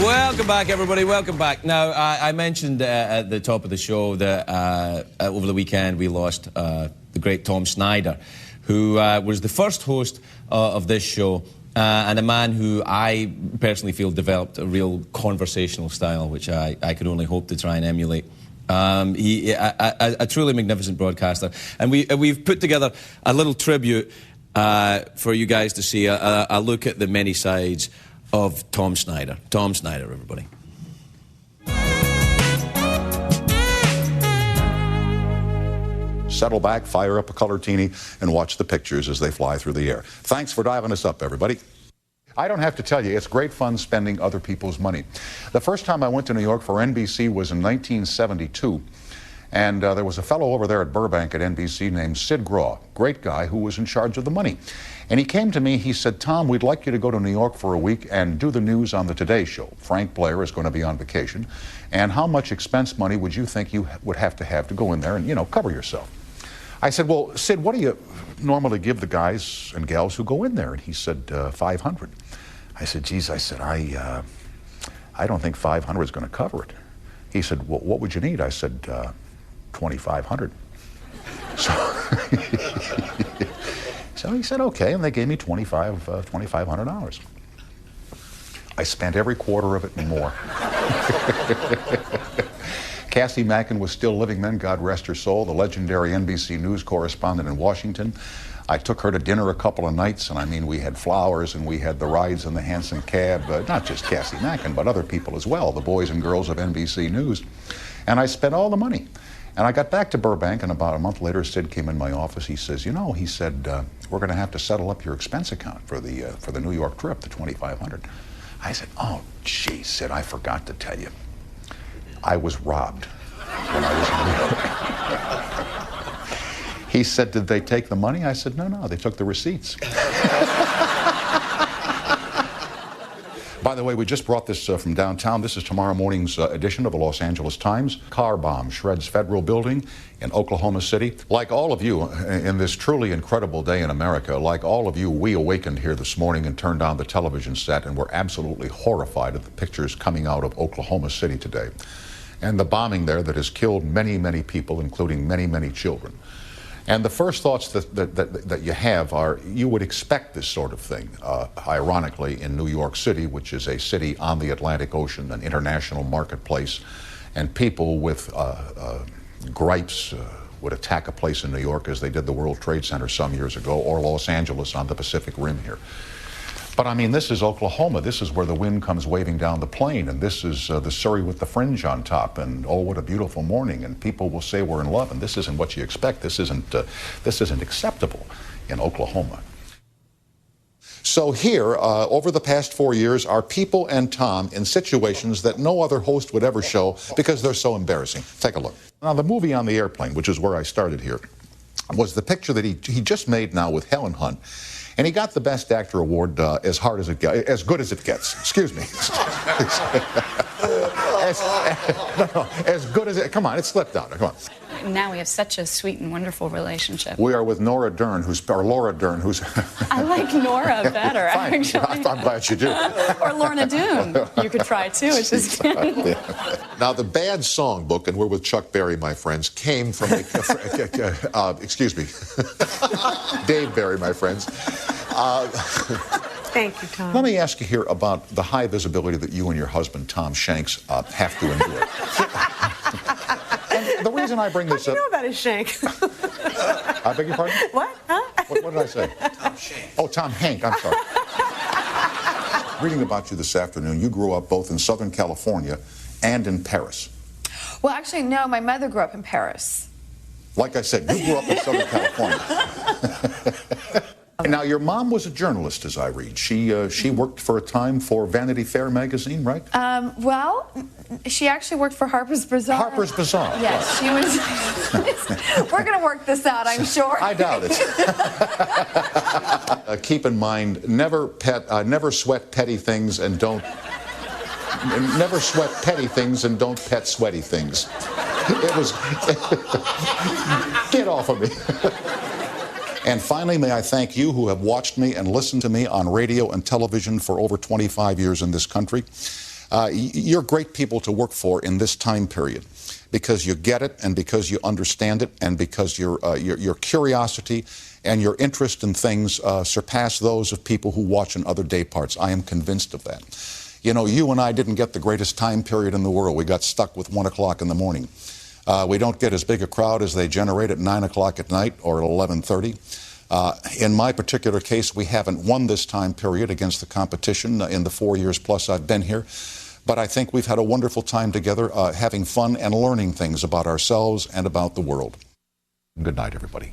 Welcome back, everybody. Welcome back. Now, I mentioned at the top of the show that over the weekend we lost the great Tom Snyder, who was the first host of this show and a man who I personally feel developed a real conversational style, which I could only hope to try and emulate. A truly magnificent broadcaster. And we've put together a little tribute for you guys to see, a look at the many sides of Tom Snyder. Tom Snyder, everybody. Settle back, fire up a colortini, and watch the pictures as they fly through the air. Thanks for diving us up, everybody. I don't have to tell you, it's great fun spending other people's money. The first time I went to New York for NBC was in 1972. And there was a fellow over there at Burbank at NBC named Sid Graw, great guy who was in charge of the money. And he came to me, he said, Tom, we'd like you to go to New York for a week and do the news on the Today Show. Frank Blair is going to be on vacation. And how much expense money would you think you would have to go in there and, you know, cover yourself? I said, well, Sid, what do you normally give the guys and gals who go in there? And he said, $500. I said, geez, I don't think 500 is going to cover it. He said, well, what would you need? I said, 2,500. So he said, okay, and they gave me $2,500. I spent every quarter of it and more. Cassie Mackin was still living then, God rest her soul, the legendary NBC News correspondent in Washington. I took her to dinner a couple of nights, and I mean, we had flowers and we had the rides in the Hanson cab, not just Cassie Mackin, but other people as well, the boys and girls of NBC News. And I spent all the money. And I got back to Burbank, and about a month later, Sid came in my office. He says, you know, he said, we're going to have to settle up your expense account for the New York trip, the $2,500. I said, oh, gee, Sid, I forgot to tell you. I was robbed when I was in New York. He said, did they take the money? I said, no, they took the receipts. By the way, we just brought this from downtown. This is tomorrow morning's edition of the Los Angeles Times. Car bomb shreds federal building in Oklahoma City. Like all of you, in this truly incredible day in America, like all of you, we awakened here this morning and turned on the television set and were absolutely horrified at the pictures coming out of Oklahoma City today. And the bombing there that has killed many, many people, including many, many children. And the first thoughts that you have are, you would expect this sort of thing, ironically, in New York City, which is a city on the Atlantic Ocean, an international marketplace, and people with gripes would attack a place in New York as they did the World Trade Center some years ago, or Los Angeles on the Pacific Rim here. But I mean, this is Oklahoma. This is where the wind comes waving down the plain, and this is the Surrey with the fringe on top, and oh, what a beautiful morning, and people will say we're in love, and this isn't what you expect. This isn't acceptable in Oklahoma. So here, over the past 4 years, are people and Tom in situations that no other host would ever show because they're so embarrassing. Take a look. Now, the movie On the Airplane, which is where I started here, was the picture that he just made now with Helen Hunt. And he got the Best Actor award as good as it gets. Excuse me. as good as it. Come on, it slipped out. Come on. Now we have such a sweet and wonderful relationship. We are with Laura Dern, who's. I like Nora better, actually. I'm glad you do. Or Lorna Doone. You could try too. It's just. Now, the bad songbook, and we're with Chuck Berry, my friends, came from. Excuse me, Dave Berry, my friends. Thank you, Tom. Let me ask you here about the high visibility that you and your husband, Tom Shanks, have to endure. And the reason I bring this How'd up... you know about his shank? I beg your pardon? What? Huh? What did I say? Tom Shanks. Oh, Tom Hank, I'm sorry. Reading about you this afternoon, you grew up both in Southern California and in Paris. Well, actually, no. My mother grew up in Paris. Like I said, you grew up in Southern California. Now, your mom was a journalist, as I read. She worked for a time for Vanity Fair magazine, right? Well, she actually worked for Harper's Bazaar. Harper's Bazaar. Yes, she was. We're going to work this out, I'm sure. I doubt it. Keep in mind, never sweat petty things and don't. Never sweat petty things and don't pet sweaty things. It was. Get off of me. And finally, may I thank you who have watched me and listened to me on radio and television for over 25 years in this country. You're great people to work for in this time period because you get it and because you understand it and because your curiosity and your interest in things surpass those of people who watch in other day parts. I am convinced of that. You know, you and I didn't get the greatest time period in the world. We got stuck with 1 o'clock in the morning. We don't get as big a crowd as they generate at 9 o'clock at night or at 11:30. In my particular case, we haven't won this time period against the competition in the 4 years plus I've been here. But I think we've had a wonderful time together, having fun and learning things about ourselves and about the world. Good night, everybody.